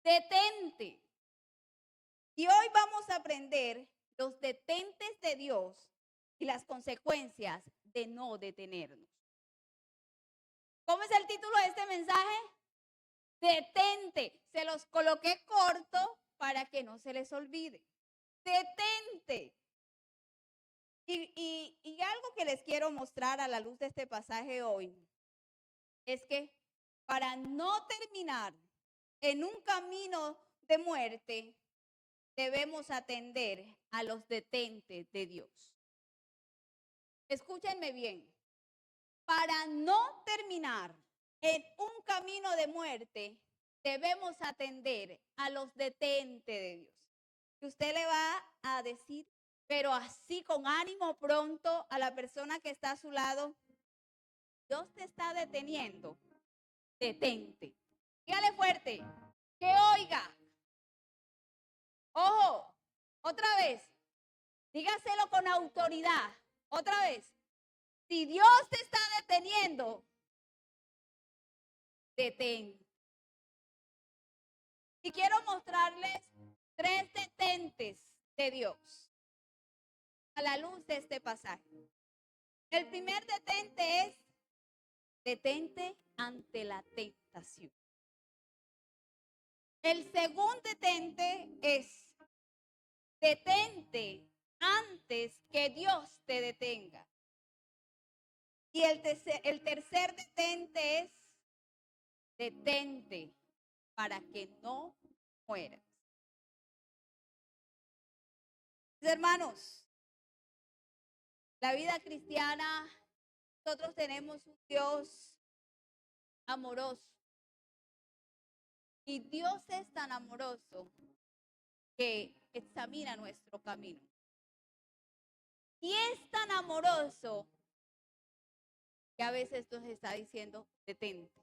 detente. Y hoy vamos a aprender los detentes de Dios y las consecuencias de no detenernos. ¿Cómo es el título de este mensaje? Detente. Se los coloqué corto para que no se les olvide. Detente. Y algo que les quiero mostrar a la luz de este pasaje hoy es que para no terminar en un camino de muerte, debemos atender a los detentes de Dios. Escúchenme bien. Para no terminar en un camino de muerte, debemos atender a los detentes de Dios. Que usted le va a decir, pero así con ánimo pronto a la persona que está a su lado, Dios te está deteniendo, detente. Dígale fuerte, que oiga. Ojo, otra vez, dígaselo con autoridad. Otra vez, si Dios te está deteniendo, detén. Y quiero mostrarles 3 detentes de Dios a la luz de este pasaje. El primer detente es detente ante la tentación. El segundo detente es detente antes que Dios te detenga. Y el tercer detente es detente para que no mueras. Mis hermanos, la vida cristiana, nosotros tenemos un Dios amoroso. Y Dios es tan amoroso que examina nuestro camino. Y es tan amoroso que a veces nos está diciendo, detente.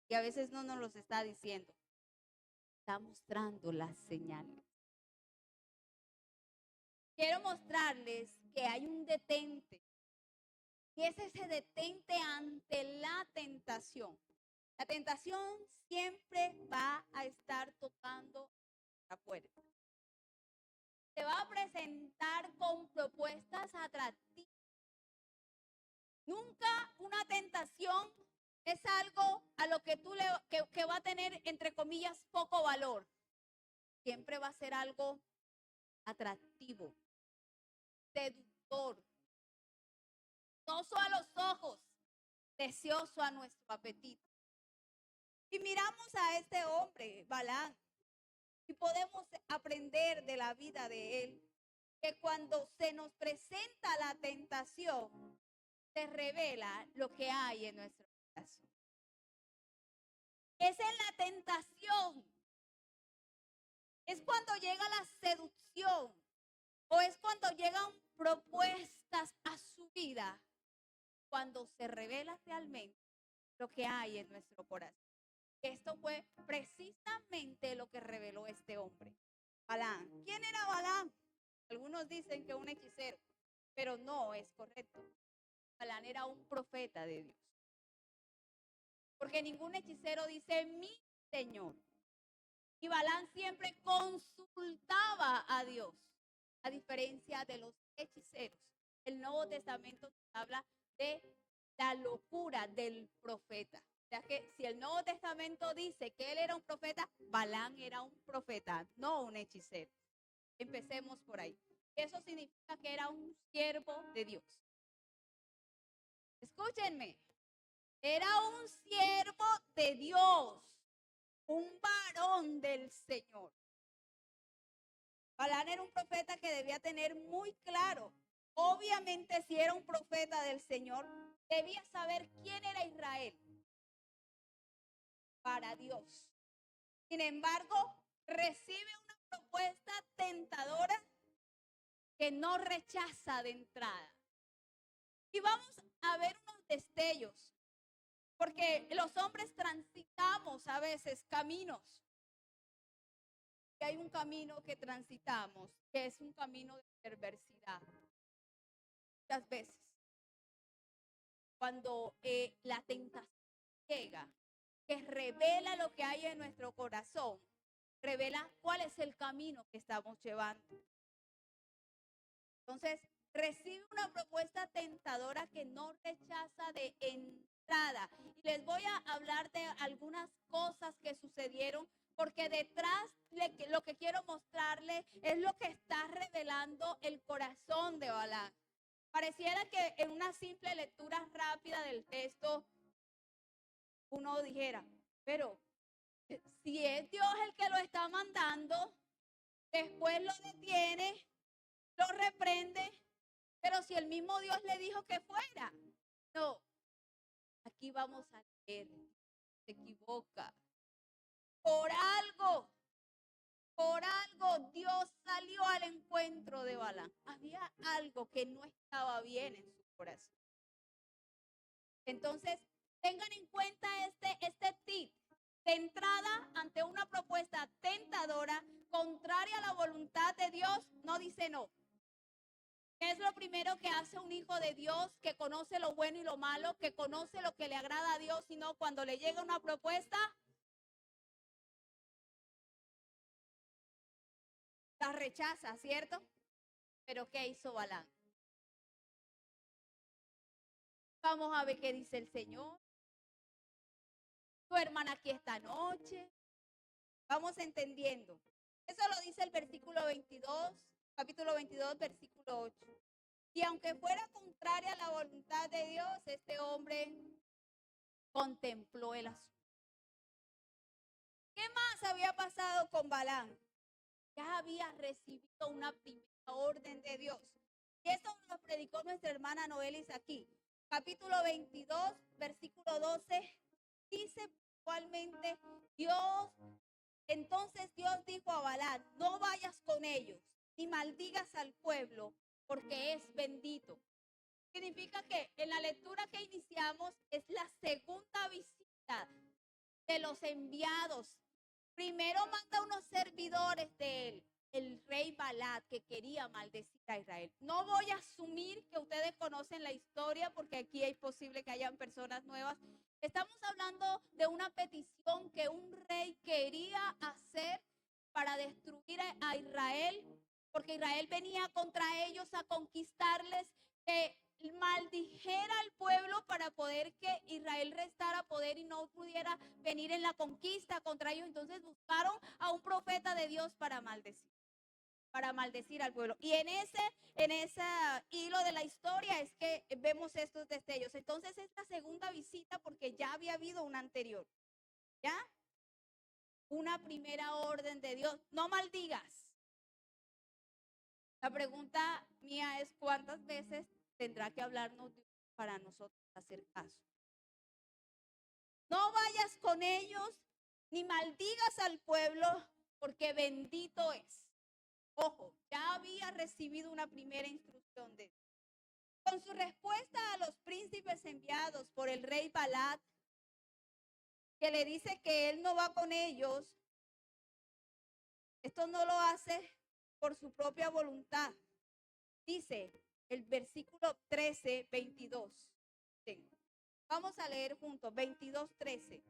Y a veces no nos los está diciendo, está mostrando las señales. Quiero mostrarles que hay un detente. Y es ese detente ante la tentación. La tentación siempre va a estar tocando la puerta. Se va a presentar con propuestas atractivas. Nunca una tentación es algo a lo que tú que va a tener, entre comillas, poco valor. Siempre va a ser algo atractivo, seductor, gozoso a los ojos, deseoso a nuestro apetito. Y miramos a este hombre, Balaam, y podemos aprender de la vida de él, que cuando se nos presenta la tentación, se revela lo que hay en nuestro corazón. Es en la tentación, es cuando llega la seducción o es cuando llegan propuestas a su vida, cuando se revela realmente lo que hay en nuestro corazón. Esto fue precisamente lo que reveló este hombre, Balaam. ¿Quién era Balaam? Algunos dicen que un hechicero, pero no es correcto. Balaam era un profeta de Dios. Porque ningún hechicero dice mi Señor. Y Balaam siempre consultaba a Dios, a diferencia de los hechiceros. El Nuevo Testamento habla de la locura del profeta. O sea que si el Nuevo Testamento dice que él era un profeta, Balaam era un profeta, no un hechicero. Empecemos por ahí. Eso significa que era un siervo de Dios. Escúchenme, era un siervo de Dios, un varón del Señor. Balaam era un profeta que debía tener muy claro. Obviamente, si era un profeta del Señor, debía saber quién era Israel para Dios. Sin embargo, recibe una propuesta tentadora que no rechaza de entrada. Y vamos a ver unos destellos, porque los hombres transitamos a veces caminos. Y hay un camino que transitamos, que es un camino de perversidad. Muchas veces, cuando la tentación llega, que revela lo que hay en nuestro corazón, revela cuál es el camino que estamos llevando. Entonces, recibe una propuesta tentadora que no rechaza de entrada. Y les voy a hablar de algunas cosas que sucedieron, porque detrás de lo que quiero mostrarles es lo que está revelando el corazón de Balac. Pareciera que en una simple lectura rápida del texto uno dijera, pero si es Dios el que lo está mandando, después lo detiene, lo reprende, pero si el mismo Dios le dijo que fuera. No, aquí vamos a leer, se equivoca. Por algo Dios salió al encuentro de Balaam. Había algo que no estaba bien en su corazón. Entonces, tengan en cuenta este tip. De entrada, ante una propuesta tentadora, contraria a la voluntad de Dios, no dice no. ¿Qué es lo primero que hace un hijo de Dios que conoce lo bueno y lo malo, que conoce lo que le agrada a Dios, sino cuando le llega una propuesta, la rechaza, ¿cierto? Pero ¿qué hizo Balaam? Vamos a ver qué dice el Señor. Tu hermana aquí esta noche. Vamos entendiendo. Eso lo dice el versículo 22, capítulo 22, versículo 8. Y aunque fuera contraria a la voluntad de Dios, este hombre contempló el asunto. ¿Qué más había pasado con Balaam? Ya había recibido una primera orden de Dios. Y esto nos predicó nuestra hermana Noelis aquí. Capítulo 22, versículo 12, dice igualmente, entonces Dios dijo a Balaam, no vayas con ellos, ni maldigas al pueblo, porque es bendito. Significa que en la lectura que iniciamos es la segunda visita de los enviados. Primero manda unos servidores de él, el rey Balac, que quería maldecir a Israel. No voy a asumir que ustedes conocen la historia, porque aquí es posible que hayan personas nuevas. Estamos hablando de una petición que un rey quería hacer para destruir a Israel, porque Israel venía contra ellos a conquistarles, que maldijera al pueblo para poder que Israel restara poder y no pudiera venir en la conquista contra ellos. Entonces buscaron a un profeta de Dios para maldecir al pueblo. Y en ese hilo de la historia es que vemos estos destellos. Entonces es la segunda visita, porque ya había habido una anterior. ¿Ya? Una primera orden de Dios. No maldigas. La pregunta mía es, ¿cuántas veces tendrá que hablarnos Dios para nosotros hacer caso? No vayas con ellos, ni maldigas al pueblo, porque bendito es. Ojo, ya había recibido una primera instrucción de Dios. Con su respuesta a los príncipes enviados por el rey Balac, que le dice que él no va con ellos, esto no lo hace por su propia voluntad. Dice el versículo 13, 22. Vamos a leer juntos, 22, 13.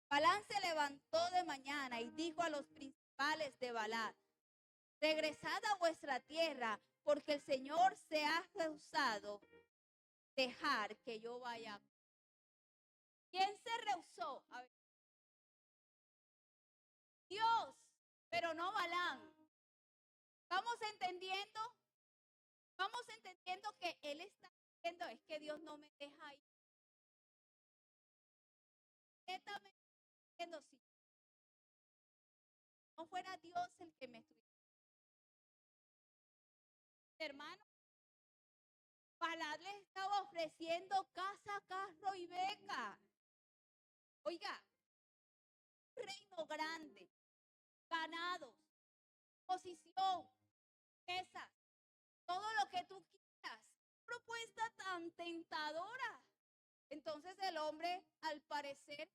Balaam se levantó de mañana y dijo a los principales de Balac, regresad a vuestra tierra, porque el Señor se ha rehusado dejar que yo vaya. ¿Quién se rehusó? A ver. Dios, pero no Balaam. ¿Vamos entendiendo? Vamos entendiendo que él está diciendo, es que Dios no me deja ir. Netamente diciendo, si no fuera Dios el que me estuviera. Hermano, Balaam les estaba ofreciendo casa, carro y beca. Oiga, un reino grande, ganados, posición, esa, todo lo que tú quieras. Propuesta tan tentadora. Entonces el hombre, al parecer,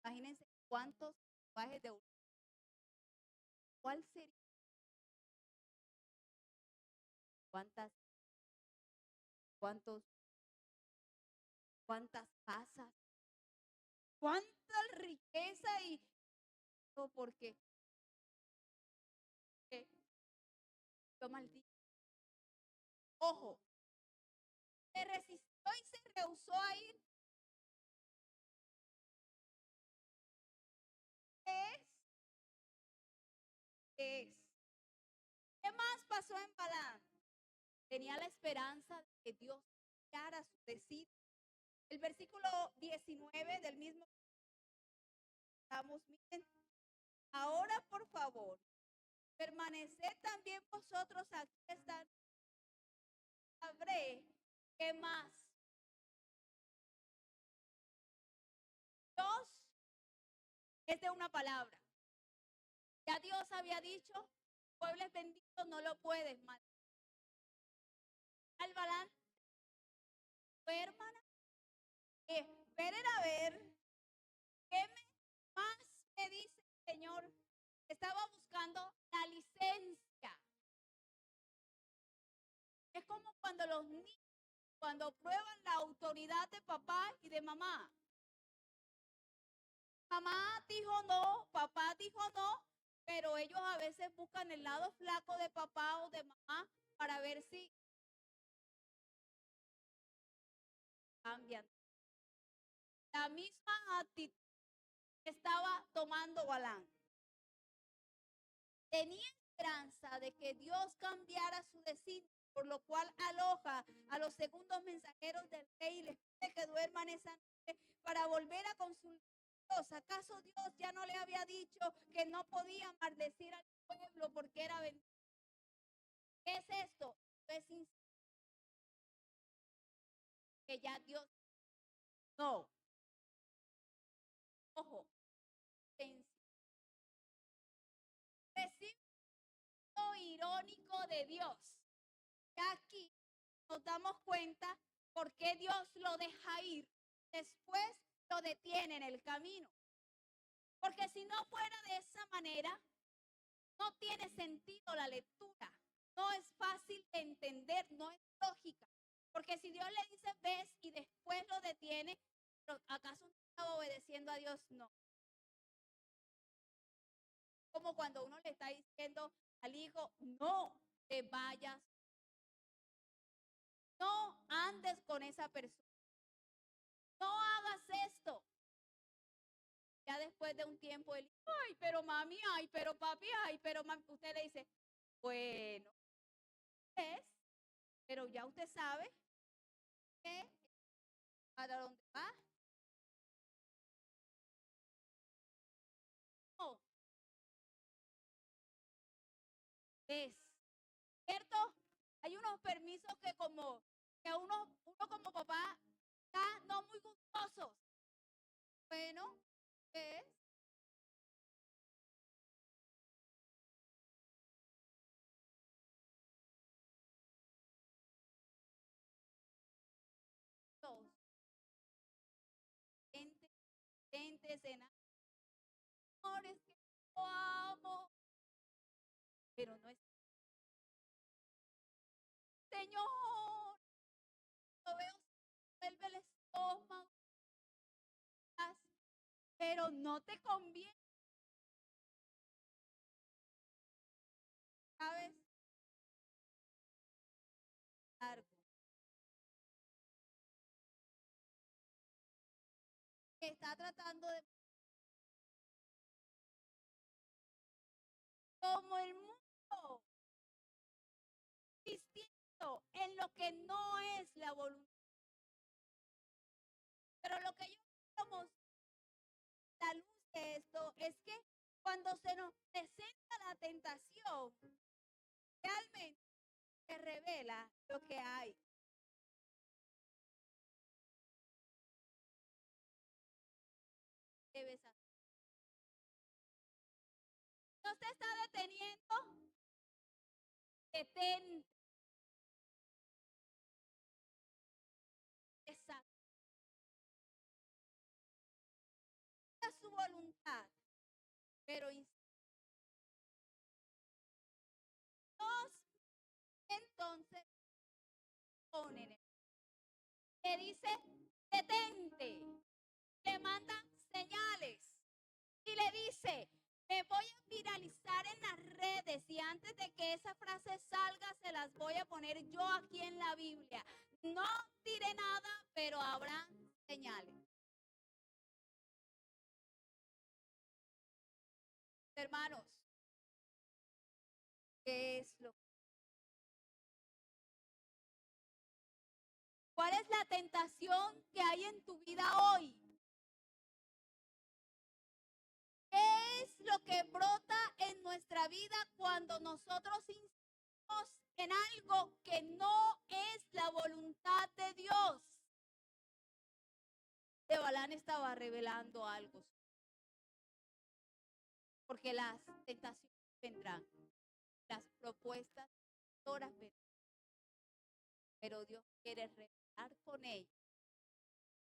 imagínense cuántos lenguajes de ¿cuál sería? ¿Cuántos cuántas casas, cuánta riqueza y todo porque yo maldito. Ojo, se resistió y se rehusó a ir. Es, es. ¿Qué más pasó en Balaam? Tenía la esperanza de que Dios cambiara su destino. El versículo 19 del mismo estamos, miren, ahora por favor, permaneced también vosotros aquí esta noche. Sabré qué más. Dios es de una palabra. Ya Dios había dicho, pueblo es bendito, no lo puedes matar. Al Balaam, hermana, esperen a ver qué más me dice el Señor. Estaba buscando la licencia. Es como cuando los niños, cuando prueban la autoridad de papá y de mamá. Mamá dijo no, papá dijo no, pero ellos a veces buscan el lado flaco de papá o de mamá para ver si cambian. La misma actitud estaba tomando Balaam. Tenía esperanza de que Dios cambiara su destino, por lo cual aloja a los segundos mensajeros del rey y les pide que duerman esa noche para volver a consultar a Dios. ¿Acaso Dios ya no le había dicho que no podía maldecir al pueblo porque era bendito? ¿Qué es esto? Es que ya Dios no. Ojo, recibo irónico de Dios. Y aquí nos damos cuenta por qué Dios lo deja ir. Después lo detiene en el camino. Porque si no fuera de esa manera, no tiene sentido la lectura. No es fácil de entender, no es lógica. Porque si Dios le dice ves y después lo detiene, ¿acaso no está obedeciendo a Dios? No. Como cuando uno le está diciendo al hijo, no te vayas, no andes con esa persona, no hagas esto. Ya después de un tiempo, él, ay, pero mami, ay, pero papi, ay, pero mami, usted le dice, bueno, es, pero ya usted sabe que para dónde va. No, es, ¿cierto? Hay unos permisos que como, que uno como papá está no muy gustosos. Bueno, es, dos, gente, gente, escena, amores que yo amo, pero no es, Señor, lo veo, vuelve el estómago, pero no te conviene, ¿sabes? Largo. Está tratando de, como el mundo, insistiendo en lo que no es la voluntad. Pero lo que yo como la luz de esto es que cuando se nos presenta la tentación, realmente se revela lo que hay. Debes hacer. No te está deteniendo, detente. Esa es su voluntad, pero Dios entonces pone, le dice detente. Le manda señales y le dice, me voy a viralizar en las redes y antes de que esa frase salga se las voy a poner yo aquí en la Biblia. No diré nada, pero habrá señales. Hermanos, ¿qué es lo? ¿Cuál es la tentación que hay en tu vida hoy? ¿Qué es lo que brota en nuestra vida cuando nosotros insistimos en algo que no es la voluntad de Dios? De Balán estaba revelando algo, porque las tentaciones vendrán, las propuestas todas vendrán, pero Dios quiere revelar con ellos.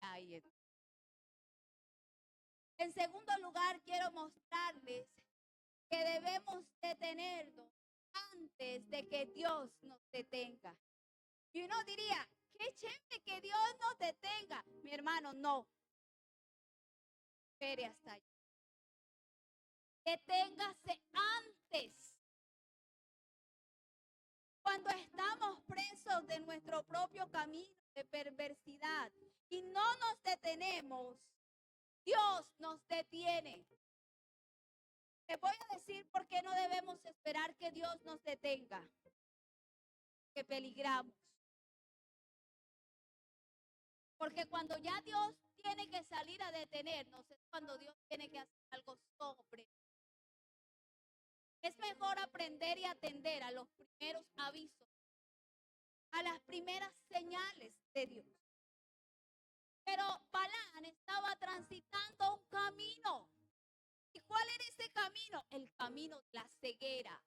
Ahí está. En segundo lugar, quiero mostrarles que debemos detenernos antes de que Dios nos detenga. Y uno diría, qué chévere que Dios nos detenga. Mi hermano, no. Espere hasta allá. Deténgase antes. Cuando estamos presos de nuestro propio camino de perversidad y no nos detenemos, Dios nos detiene. Les voy a decir por qué no debemos esperar que Dios nos detenga. Que peligramos. Porque cuando ya Dios tiene que salir a detenernos, es cuando Dios tiene que hacer algo sobre. Es mejor aprender y atender a los primeros avisos, a las primeras señales de Dios. Pero Balán estaba transitando un camino. ¿Y cuál era ese camino? El camino de la ceguera.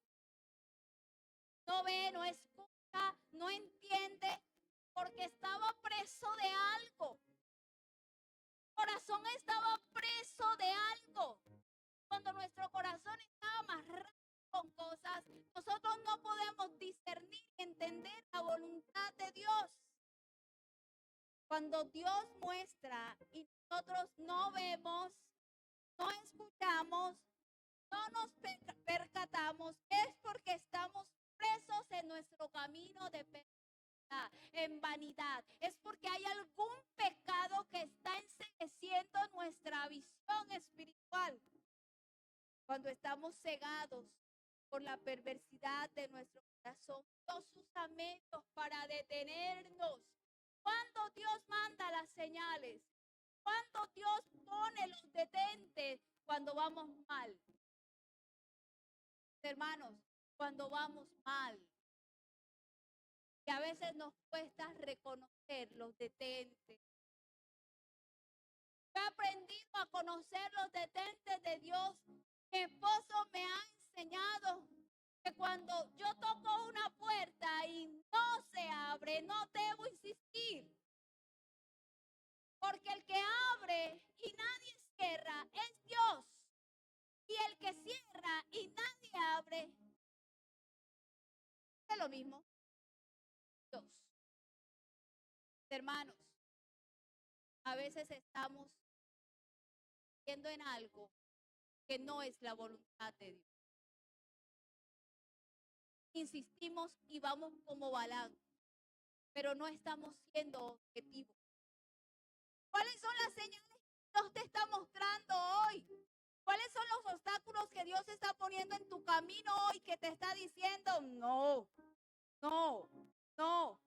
No ve, no escucha, no entiende, porque estaba preso de algo. Corazón estaba preso de algo. Cuando nuestro corazón está amarrado con cosas, nosotros no podemos discernir y entender la voluntad de Dios. Cuando Dios muestra y nosotros no vemos, no escuchamos, no nos percatamos, es porque estamos presos en nuestro camino de perversidad, en vanidad. Es porque hay algún pecado que está encegueciendo nuestra visión espiritual. Cuando estamos cegados por la perversidad de nuestro corazón, Dios usa medios para detenernos. Cuando Dios manda las señales, cuando Dios pone los detentes, cuando vamos mal. Hermanos, cuando vamos mal, que a veces nos cuesta reconocer los detentes. Yo he aprendido a conocer los detentes de Dios. Mi esposo me ha enseñado que cuando yo toco una puerta y no se abre, no debo insistir. Porque el que abre y nadie cierra es Dios. Y el que cierra y nadie abre es lo mismo. Dios. Hermanos, a veces estamos viendo en algo que no es la voluntad de Dios. Insistimos y vamos como Balán, pero no estamos siendo objetivos. ¿Cuáles son las señales que Dios te está mostrando hoy? ¿Cuáles son los obstáculos que Dios está poniendo en tu camino hoy que te está diciendo no, no, no?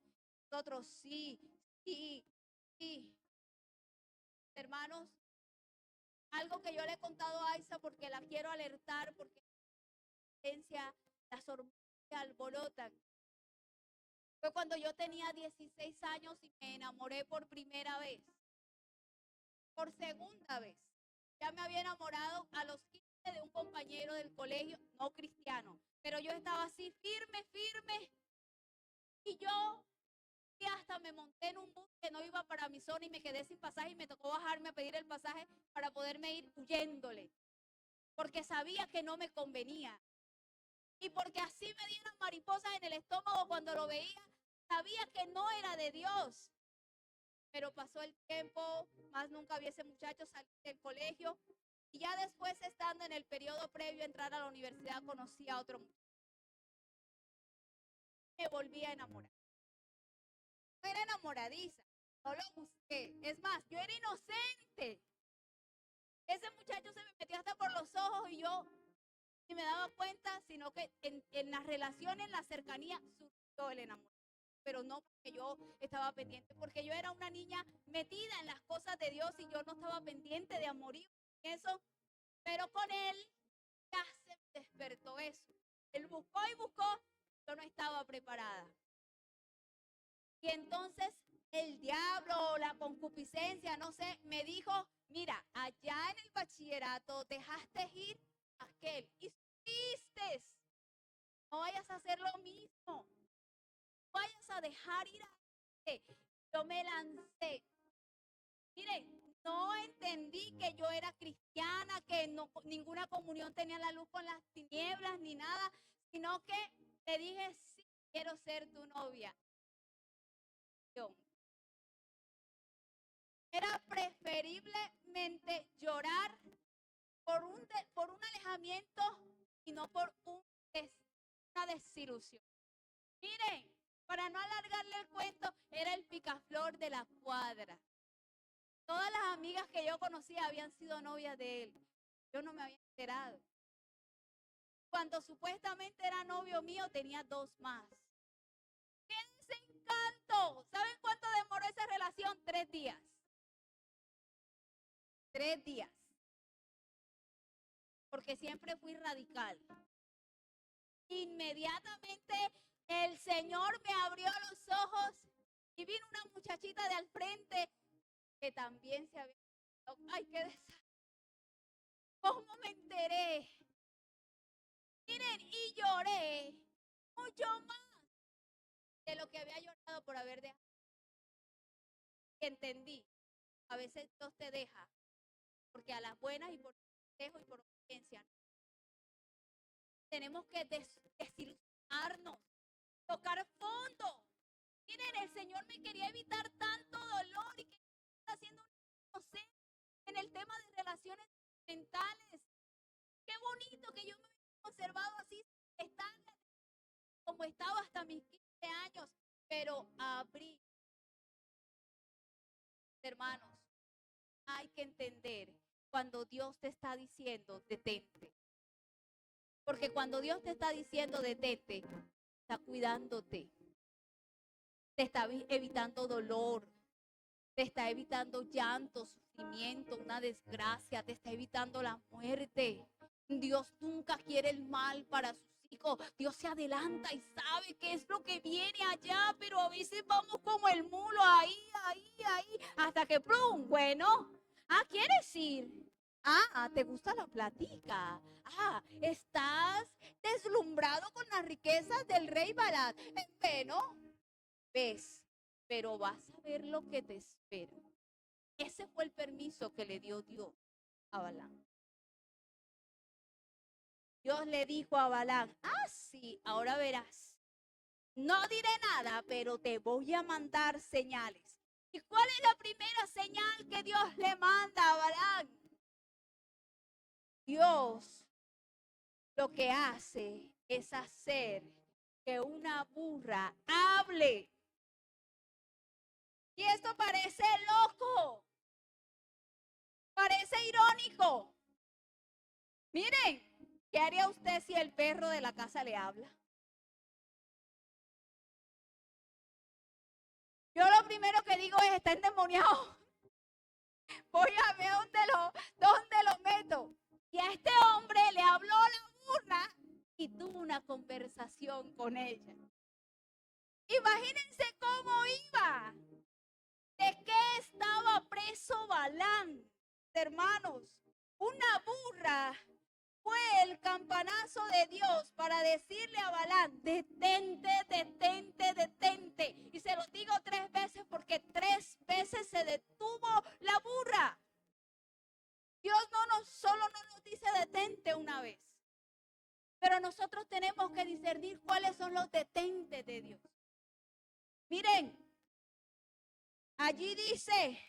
Nosotros sí, sí, sí. Hermanos, algo que yo le he contado a Aiza porque la quiero alertar, porque las hormonas se alborotan. Fue cuando yo tenía 16 años y me enamoré por primera vez. Por segunda vez. Ya me había enamorado a los 15 de un compañero del colegio, no cristiano. Pero yo estaba así firme, firme. Y yo hasta me monté en un bus que no iba para mi zona y me quedé sin pasaje y me tocó bajarme a pedir el pasaje para poderme ir huyéndole. Porque sabía que no me convenía. Y porque así me dieron mariposas en el estómago cuando lo veía, sabía que no era de Dios. pero pasó el tiempo, más nunca vi ese muchacho salir del colegio. Y ya después, estando en el periodo previo a entrar a la universidad, conocí a otro muchacho. Me volví a enamorar. No era enamoradiza, no lo busqué. Es más, yo era inocente. Ese muchacho se me metía hasta por los ojos y yo ni me daba cuenta, sino que en las relaciones, en la cercanía, surgió el enamoramiento. Pero no porque yo estaba pendiente, porque yo era una niña metida en las cosas de Dios y yo no estaba pendiente de amorío y eso. Pero con él ya se me despertó eso. Él buscó y buscó, yo no estaba preparada. Y entonces el diablo, la concupiscencia, no sé, me dijo, mira, allá en el bachillerato dejaste ir a aquel y sufriste. No vayas a hacer lo mismo. No vayas a dejar ir a aquel. Yo me lancé. Miren, no entendí que yo era cristiana, que no, ninguna comunión tenía la luz con las tinieblas ni nada, sino que le dije, sí, quiero ser tu novia. Era preferiblemente llorar por un alejamiento y no por una desilusión. Miren, para no alargarle el cuento, era el picaflor de la cuadra. Todas las amigas que yo conocía habían sido novias de él. Yo no me había enterado. Cuando supuestamente era novio mío, tenía 2 más. ¡Qué desencanto! ¿Saben cuánto demoró esa relación? 3 días. 3 días. Porque siempre fui radical. Inmediatamente el Señor me abrió los ojos y vino una muchachita de al frente que también se había... ¡Ay, qué desastre! ¿Cómo me enteré? Miren, y lloré mucho más de lo que había llorado por haber dejado. Entendí, a veces Dios te deja, porque a las buenas y por dejo y por obediencia tenemos que desilusionarnos, tocar fondo. Miren, el Señor me quería evitar tanto dolor y que está haciendo un inocente en el tema de relaciones mentales. Qué bonito que yo me hubiera conservado así, estable como estaba hasta mis 15 años, pero abrí. Hermanos, hay que entender cuando Dios te está diciendo detente. Porque cuando Dios te está diciendo detente, está cuidándote. Te está evitando dolor. Te está evitando llanto, sufrimiento, una desgracia. Te está evitando la muerte. Dios nunca quiere el mal para sus hijos. Dios se adelanta y sabe qué es lo que viene allá, pero a veces vamos como el mulo ahí, hasta que plum, bueno. ¿Quieres ir? ¿Te gusta la plática? ¿Estás deslumbrado con las riquezas del rey Balad? Bueno, ves, pero vas a ver lo que te espera. Ese fue el permiso que le dio Dios a Balaam. Dios le dijo a Balaam, sí, ahora verás. No diré nada, pero te voy a mandar señales. ¿Y cuál es la primera señal que Dios le manda a Balaam? Dios lo que hace es hacer que una burra hable. Y esto parece loco, parece irónico. Miren, ¿qué haría usted si el perro de la casa le habla? Yo lo primero que digo es, está endemoniado. Voy a ver dónde lo meto. Y a este hombre le habló la burra y tuvo una conversación con ella. Imagínense cómo iba. ¿De qué estaba preso Balaam? Hermanos, una burra fue el campanazo de Dios para decirle a Balaam, detente, detente, detente. Y se lo digo 3 veces porque 3 veces se detuvo la burra. Dios solo no nos dice detente una vez. Pero nosotros tenemos que discernir cuáles son los detentes de Dios. Miren, Allí dice,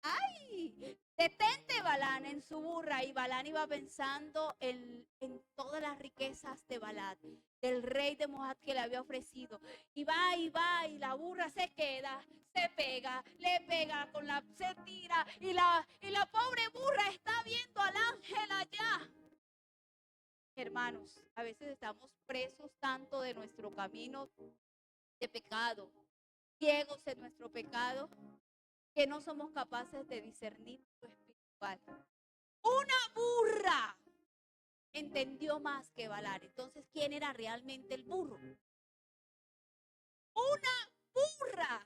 ay, detente Balán en su burra. Y Balán iba pensando en todas las riquezas de Balac, del rey de Moab que le había ofrecido. Y va, y la burra se queda, se pega, le pega con la, se tira. Y la pobre burra está viendo al ángel allá. Hermanos, a veces estamos presos tanto de nuestro camino de pecado, ciegos en nuestro pecado, que no somos capaces de discernir lo espiritual. Una burra entendió más que Balac. Entonces, ¿quién era realmente el burro? Una burra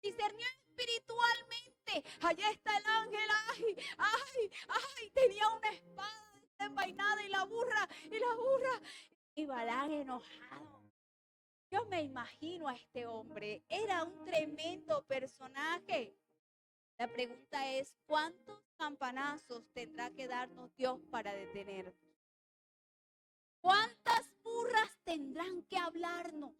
discernió espiritualmente. Allá está el ángel, ay, tenía una espada desenvainada y la burra, y Balac enojado. Yo me imagino a este hombre, era un tremendo personaje. La pregunta es, ¿cuántos campanazos tendrá que darnos Dios para detenernos? ¿Cuántas burras tendrán que hablarnos?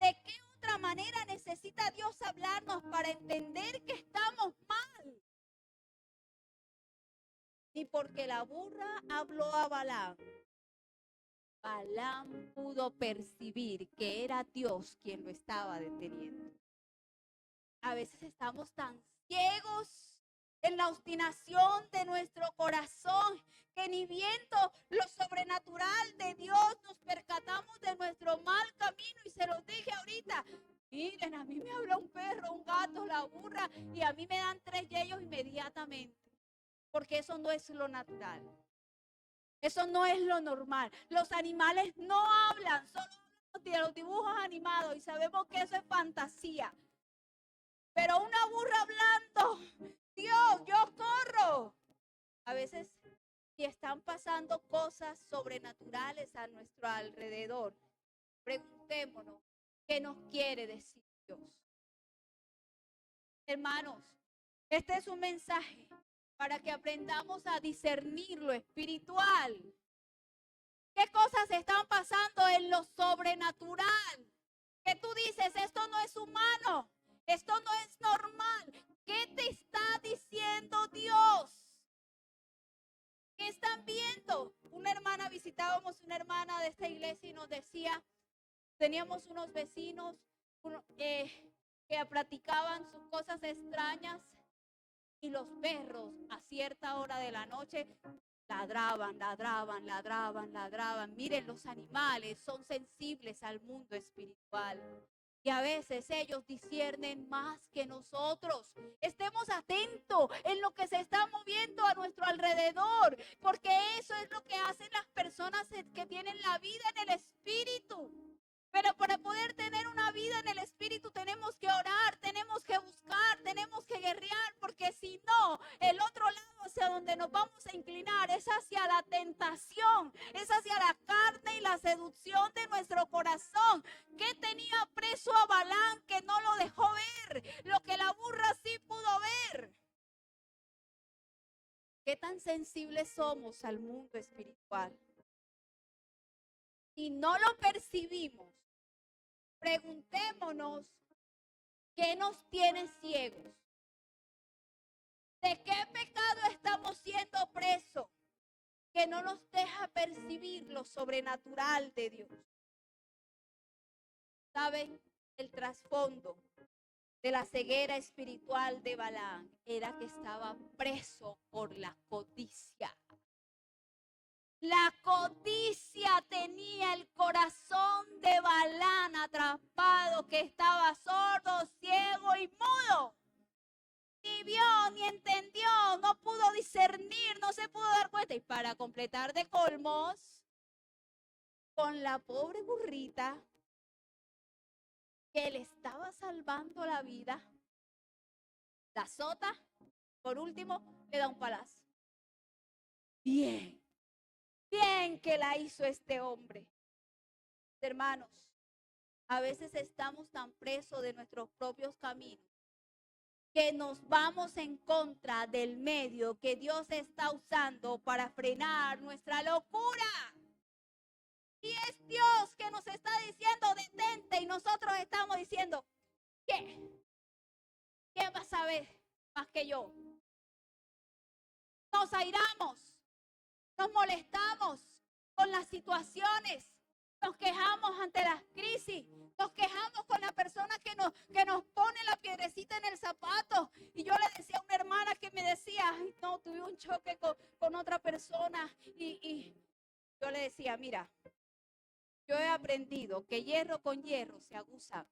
¿De qué otra manera necesita Dios hablarnos para entender que estamos mal? Ni porque la burra habló a Balaam, Balaam pudo percibir que era Dios quien lo estaba deteniendo. A veces estamos tan ciegos en la obstinación de nuestro corazón que ni viendo lo sobrenatural de Dios nos percatamos de nuestro mal camino. Y se los dije ahorita, miren, a mí me habla un perro, un gato, la burra, y a mí me dan 3 yellos inmediatamente, porque eso no es lo natural, eso no es lo normal. Los animales no hablan, solo hablan de los dibujos animados y sabemos que eso es fantasía. Pero una burra hablando, Dios, yo corro. A veces, si están pasando cosas sobrenaturales a nuestro alrededor, preguntémonos, ¿qué nos quiere decir Dios? Hermanos, este es un mensaje para que aprendamos a discernir lo espiritual. ¿Qué cosas están pasando en lo sobrenatural? Que tú dices, esto no es humano, esto no es normal. ¿Qué te está diciendo Dios? ¿Qué están viendo? Visitábamos una hermana de esta iglesia y nos decía, teníamos unos vecinos que practicaban sus cosas extrañas y los perros a cierta hora de la noche ladraban. Miren, los animales son sensibles al mundo espiritual. Y a veces ellos disciernen más que nosotros. Estemos atentos en lo que se está moviendo a nuestro alrededor, porque eso es lo que hacen las personas que tienen la vida en el espíritu. Pero para poder tener una vida en el espíritu tenemos que orar, tenemos que buscar, tenemos que guerrear, porque si no, el otro lado hacia donde nos vamos a inclinar es hacia la tentación, es hacia la carne y la seducción de nuestro corazón. ¿Qué tenía preso a Balaam que no lo dejó ver? Lo que la burra sí pudo ver. ¿Qué tan sensibles somos al mundo espiritual? Si no lo percibimos, preguntémonos, ¿qué nos tiene ciegos? ¿De qué pecado estamos siendo presos que no nos deja percibir lo sobrenatural de Dios? ¿Saben? El trasfondo de la ceguera espiritual de Balaam era que estaba preso por la codicia. La codicia tenía el corazón de Balaam atrapado, que estaba sordo, ciego y mudo. Ni vio, ni entendió, no pudo discernir, no se pudo dar cuenta. Y para completar de colmos, con la pobre burrita que le estaba salvando la vida, la azota, por último, le da un palazo. Bien que la hizo este hombre. Hermanos, a veces estamos tan presos de nuestros propios caminos que nos vamos en contra del medio que Dios está usando para frenar nuestra locura. Y es Dios que nos está diciendo detente y nosotros estamos diciendo, ¿qué? sabe más que yo. Nos airamos, nos molestamos con las situaciones, nos quejamos ante las crisis, nos quejamos con la persona que nos pone la piedrecita en el zapato. Y yo le decía a una hermana que me decía, ay, no, tuve un choque con otra persona. Y yo le decía, mira, yo he aprendido que hierro con hierro se aguza.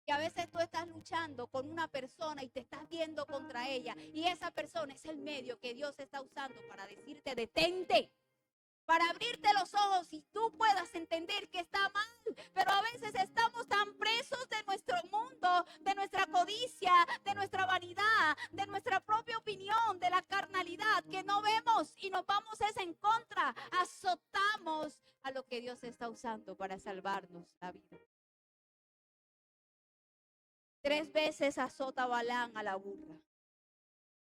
Y a veces tú estás luchando con una persona y te estás viendo contra ella. Y esa persona es el medio que Dios está usando para decirte, detente. Para abrirte los ojos y tú puedas entender que está mal. Pero a veces estamos tan presos de nuestro mundo, de nuestra codicia, de nuestra vanidad, de nuestra propia opinión, de la carnalidad, que no vemos y nos vamos en contra. Azotamos a lo que Dios está usando para salvarnos la vida. 3 veces azota Balaam a la burra.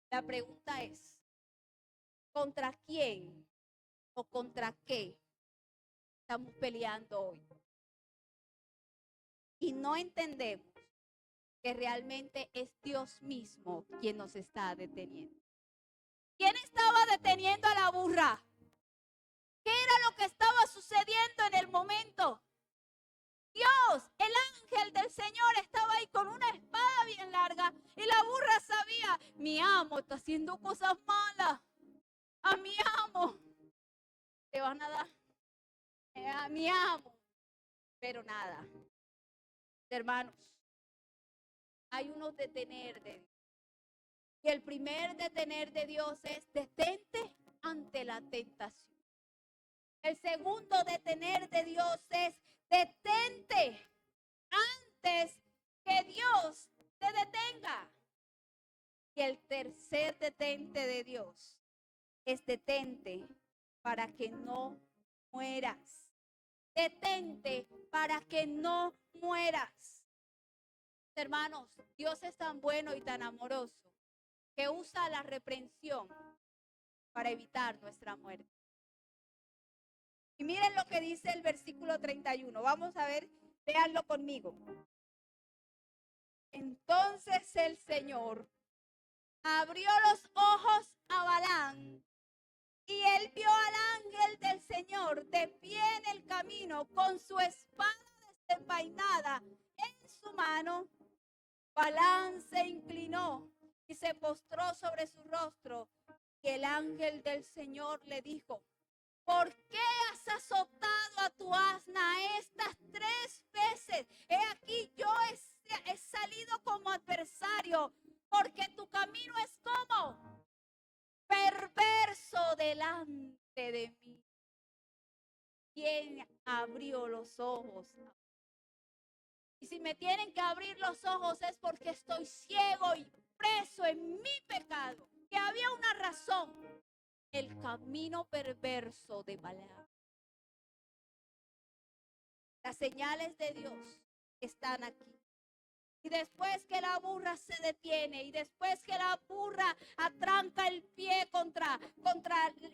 La pregunta es, ¿contra quién o contra qué estamos peleando hoy? Y no entendemos que realmente es Dios mismo quien nos está deteniendo. ¿Quién estaba deteniendo a la burra? ¿Qué era lo que estaba sucediendo en el momento? Dios, el ángel del Señor estaba ahí con una espada bien larga y la burra sabía, mi amo está haciendo cosas malas. A mi amo te van a dar, a mi amo. Pero nada, hermanos, hay unos detener de Dios. Y el primer detener de Dios es detente ante la tentación. El segundo detener de Dios es detente antes que Dios te detenga. Y el tercer detente de Dios es detente para que no mueras. Detente para que no mueras. Hermanos, Dios es tan bueno y tan amoroso que usa la reprensión para evitar nuestra muerte. Y miren lo que dice el versículo 31. Vamos a ver, véanlo conmigo. Entonces el Señor abrió los ojos a Balaam y él vio al ángel del Señor de pie en el camino con su espada desenvainada en su mano. Balaam se inclinó y se postró sobre su rostro. Y el ángel del Señor le dijo, ¿por qué has azotado a tu asna estas 3 veces? He aquí yo he salido como adversario, porque tu camino es como perverso delante de mí. ¿Quién abrió los ojos? Y si me tienen que abrir los ojos es porque estoy ciego y preso en mi pecado. Que había una razón. El camino perverso de Balaam. Las señales de Dios están aquí. Y después que la burra se detiene y después que la burra atranca el pie contra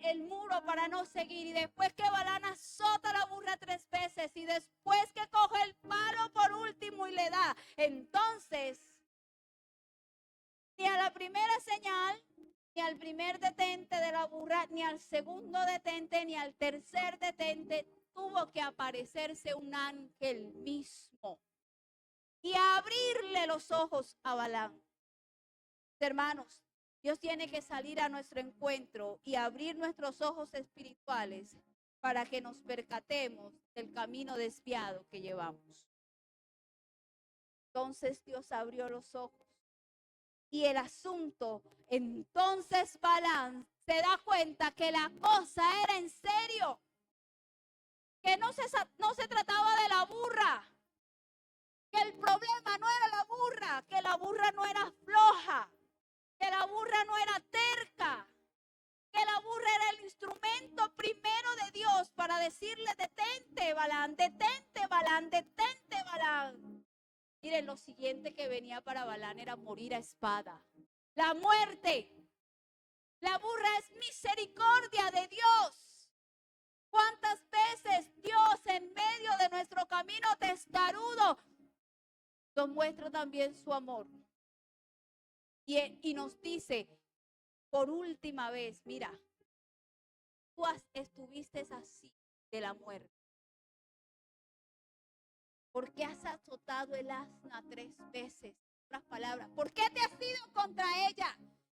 el muro para no seguir, y después que Balaam azota a la burra 3 veces y después que coge el palo por último y le da, entonces ni a la primera señal, ni al primer detente de la burra, ni al segundo detente, ni al tercer detente tuvo que aparecerse un ángel mismo y abrirle los ojos a Balaam. Hermanos, Dios tiene que salir a nuestro encuentro y abrir nuestros ojos espirituales para que nos percatemos del camino desviado que llevamos. Entonces Dios abrió los ojos. Y el asunto, entonces Balaam se da cuenta que la cosa era en serio. Que no se trataba de la burra. Que el problema no era la burra. Que la burra no era floja. Que la burra no era terca. Que la burra era el instrumento primero de Dios para decirle, detente, Balaam, detente, Balaam, detente, Balaam. Miren, lo siguiente que venía para Balaam era morir a espada. La muerte. La burra es misericordia de Dios. ¿Cuántas veces Dios en medio de nuestro camino testarudo nos muestra también su amor? Y nos dice por última vez, mira, tú estuviste así de la muerte. ¿Por qué has azotado el asna 3 veces? En otras palabras, ¿por qué te has ido contra ella?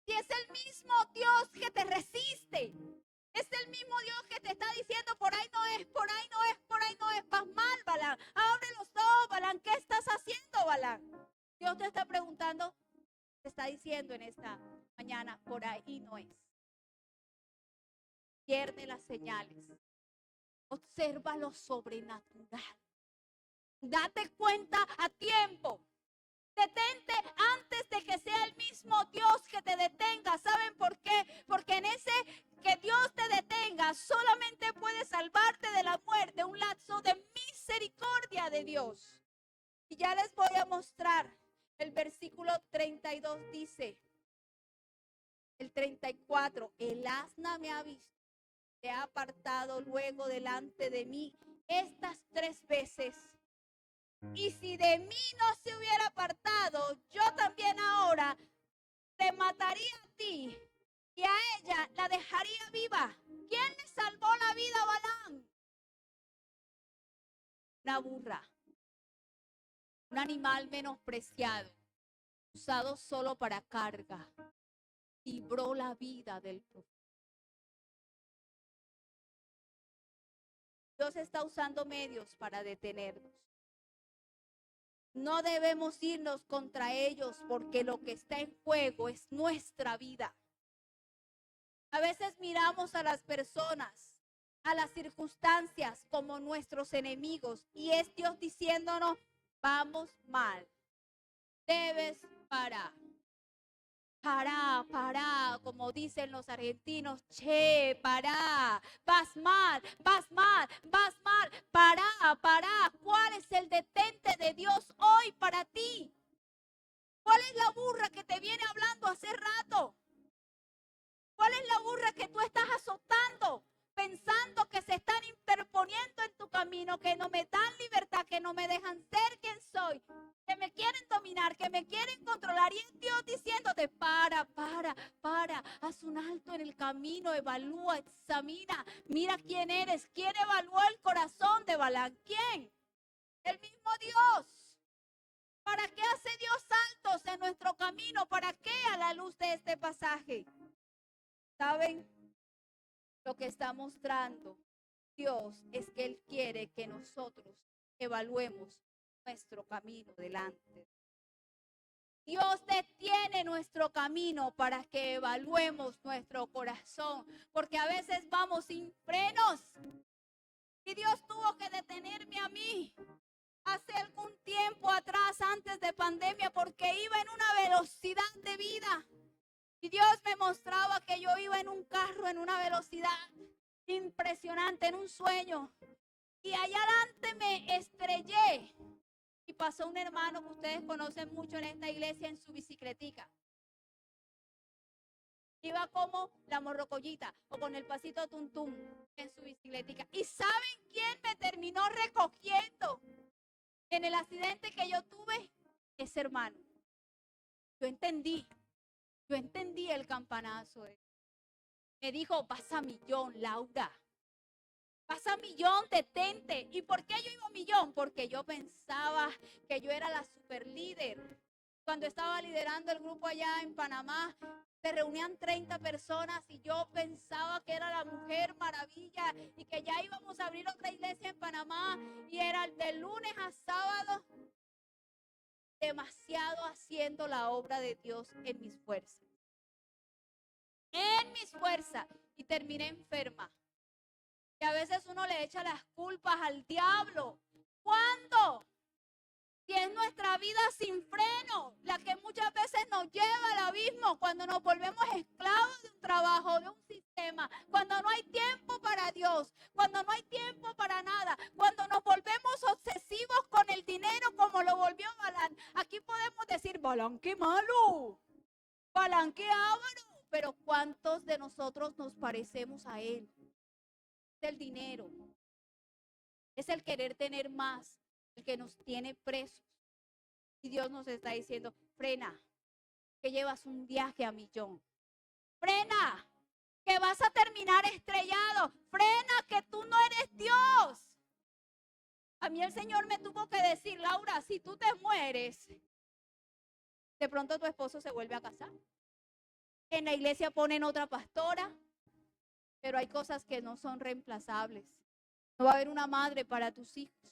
Si es el mismo Dios que te resiste. Es el mismo Dios que te está diciendo, por ahí no es, por ahí no es, por ahí no es. Vas mal, Balaam. Abre los ojos, Balaam. ¿Qué estás haciendo, Balaam? Dios te está preguntando, te está diciendo en esta mañana, por ahí no es. Pierde las señales. Observa lo sobrenatural. Date cuenta a tiempo. Detente antes de que sea el mismo Dios que te detenga. ¿Saben por qué? Porque en ese que Dios te detenga solamente puede salvarte de la muerte, un lapso de misericordia de Dios. Y ya les voy a mostrar. El versículo 32 dice, el 34, el asna me ha visto, se ha apartado luego delante de mí estas 3 veces. Y si de mí no se hubiera apartado, yo también ahora te mataría a ti y a ella la dejaría viva. ¿Quién le salvó la vida a Balaam? Una burra, un animal menospreciado, usado solo para carga, libró la vida del profeta. Dios está usando medios para detenernos. No debemos irnos contra ellos porque lo que está en juego es nuestra vida. A veces miramos a las personas, a las circunstancias como nuestros enemigos y es Dios diciéndonos, vamos mal, debes parar. Pará, como dicen los argentinos, che, pará, vas mal, pará. ¿Cuál es el detente de Dios hoy para ti? ¿Cuál es la burra que te viene hablando hace rato? ¿Cuál es la burra que tú estás azotando? Pensando que se están interponiendo en tu camino, que no me dan libertad, que no me dejan ser quien soy, que me quieren dominar, que me quieren controlar. Y es Dios diciéndote, para, haz un alto en el camino, evalúa, examina, mira quién eres, quién evaluó el corazón de Balaam, ¿quién? El mismo Dios. ¿Para qué hace Dios saltos en nuestro camino? ¿Para qué a la luz de este pasaje? ¿Saben? Lo que está mostrando Dios es que Él quiere que nosotros evaluemos nuestro camino delante. Dios detiene nuestro camino para que evaluemos nuestro corazón, porque a veces vamos sin frenos. Y Dios tuvo que detenerme a mí hace algún tiempo atrás, antes de pandemia, porque iba en una velocidad de vida. Y Dios me mostraba que yo iba en un carro en una velocidad impresionante, en un sueño. Y allá adelante me estrellé. Y pasó un hermano que ustedes conocen mucho en esta iglesia en su bicicletica. Iba como la morrocollita o con el pasito tuntum en su bicicletica. ¿Y saben quién me terminó recogiendo en el accidente que yo tuve? Ese hermano. Yo entendí el campanazo. Me dijo, vas a millón, Laura. Vas a millón, detente. ¿Y por qué yo iba a millón? Porque yo pensaba que yo era la super líder. Cuando estaba liderando el grupo allá en Panamá, se reunían 30 personas y yo pensaba que era la mujer maravilla y que ya íbamos a abrir otra iglesia en Panamá y era de lunes a sábado, demasiado haciendo la obra de Dios en mis fuerzas. En mis fuerzas. Y terminé enferma. Y a veces uno le echa las culpas al diablo. ¿Cuándo? Si es nuestra vida sin freno, la que muchas veces nos lleva al abismo, cuando nos volvemos esclavos de un trabajo, de un sistema, cuando no hay tiempo para Dios, cuando no hay tiempo para nada, cuando nos volvemos obsesivos con el dinero como lo volvió Balaam. Aquí podemos decir, Balaam, qué malo, Balaam, qué avaro, pero ¿cuántos de nosotros nos parecemos a él? Es el dinero, es el querer tener más, el que nos tiene presos. Y Dios nos está diciendo, frena, que llevas un viaje a millón. Frena, que vas a terminar estrellado. Frena, que tú no eres Dios. A mí el Señor me tuvo que decir, Laura, si tú te mueres, de pronto tu esposo se vuelve a casar. En la iglesia ponen otra pastora, pero hay cosas que no son reemplazables. No va a haber una madre para tus hijos.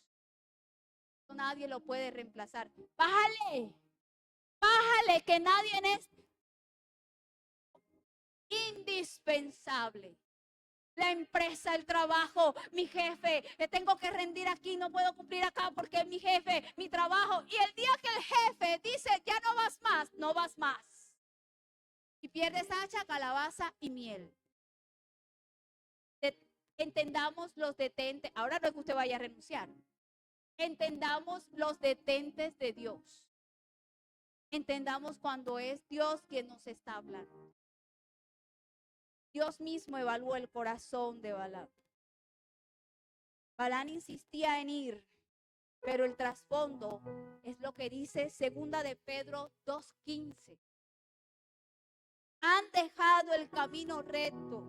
Nadie lo puede reemplazar. Bájale, bájale, que nadie es indispensable. La empresa, el trabajo, mi jefe, le tengo que rendir aquí, no puedo cumplir acá porque es mi jefe, mi trabajo. Y el día que el jefe dice, ya no vas más, no vas más. Y pierdes hacha, calabaza y miel. Entendamos los detentes. Ahora no es que usted vaya a renunciar. Entendamos los detentes de Dios. Entendamos cuando es Dios quien nos está hablando. Dios mismo evaluó el corazón de Balaam. Balaam insistía en ir, pero el trasfondo es lo que dice segunda de Pedro 2:15. Han dejado el camino recto,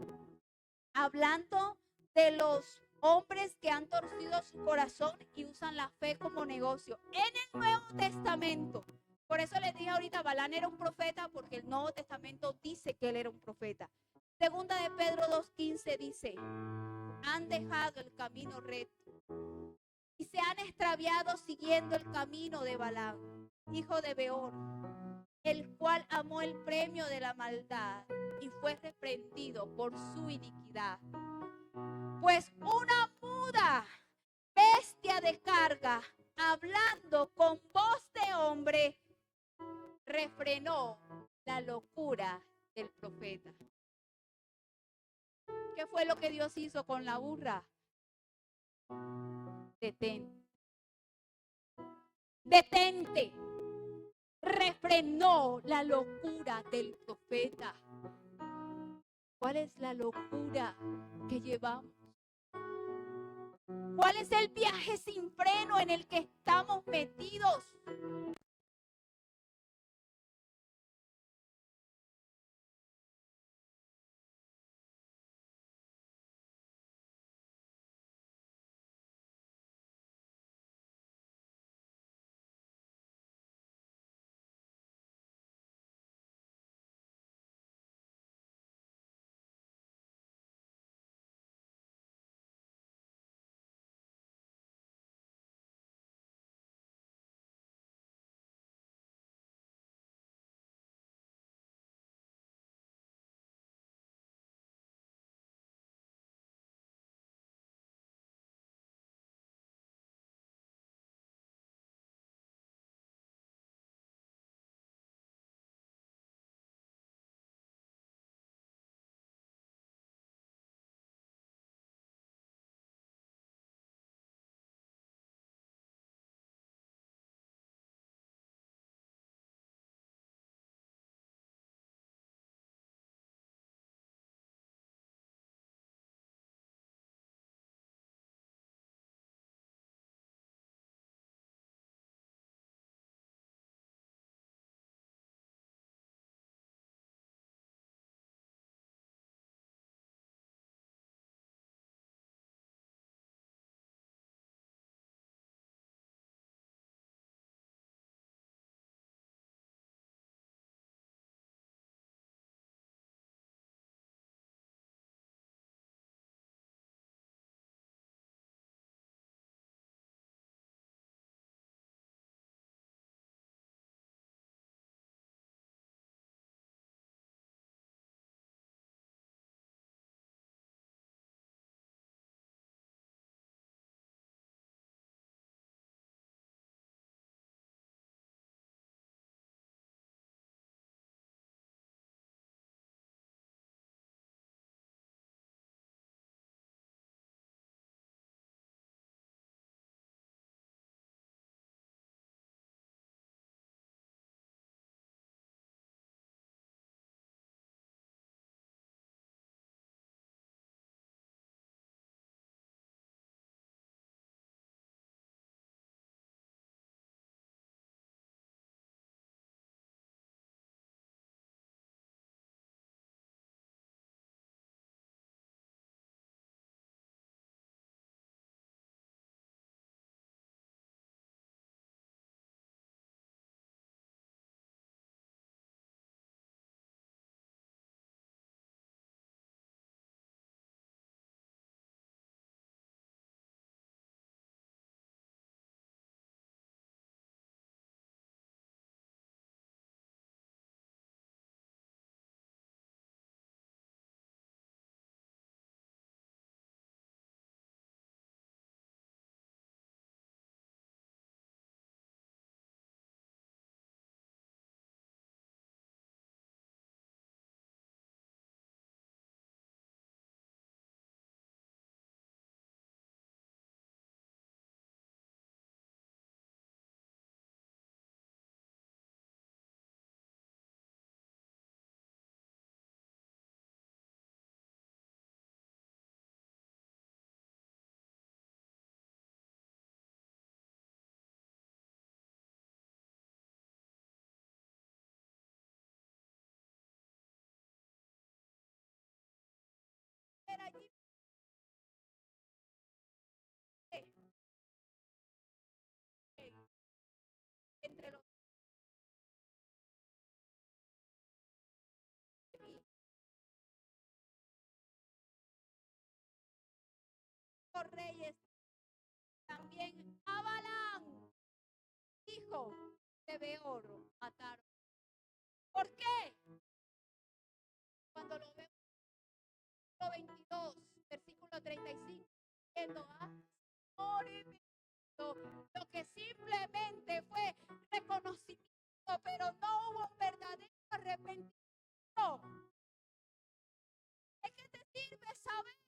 hablando de los hombres que han torcido su corazón y usan la fe como negocio. En el Nuevo Testamento, por eso les dije ahorita, Balaam era un profeta, porque el Nuevo Testamento dice que él era un profeta. Segunda de Pedro 2:15 dice, han dejado el camino recto y se han extraviado siguiendo el camino de Balaam, hijo de Beor, el cual amó el premio de la maldad y fue reprendido por su iniquidad. Pues una muda bestia de carga, hablando con voz de hombre, refrenó la locura del profeta. ¿Qué fue lo que Dios hizo con la burra? Detente. Detente. Refrenó la locura del profeta. ¿Cuál es la locura que llevamos? ¿Cuál es el viaje sin freno en el que estamos metidos? allí entre los reyes, también a Balaam, hijo de Beor, mataron. ¿Por qué? Cuando lo vemos, 22, versículo 35, viendo a lo que simplemente fue reconocimiento, pero no hubo un verdadero arrepentimiento. ¿De qué te sirve saber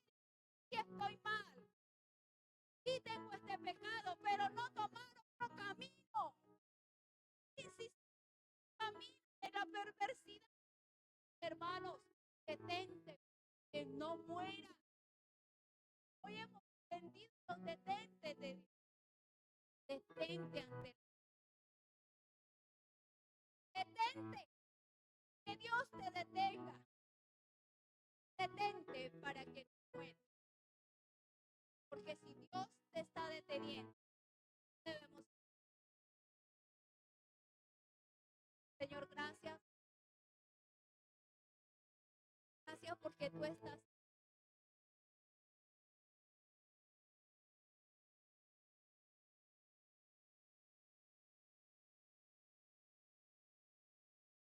que estoy mal? Sí tengo este pecado, pero no tomar otro camino. Insistir en el camino de la perversidad. Hermanos, detente, que no muera. Hoy hemos entendido los detentes de Dios. Detente ante detente, que Dios te detenga. Detente para que no mueras. Porque si Dios te está deteniendo, debemos. Señor, gracias. Gracias porque tú estás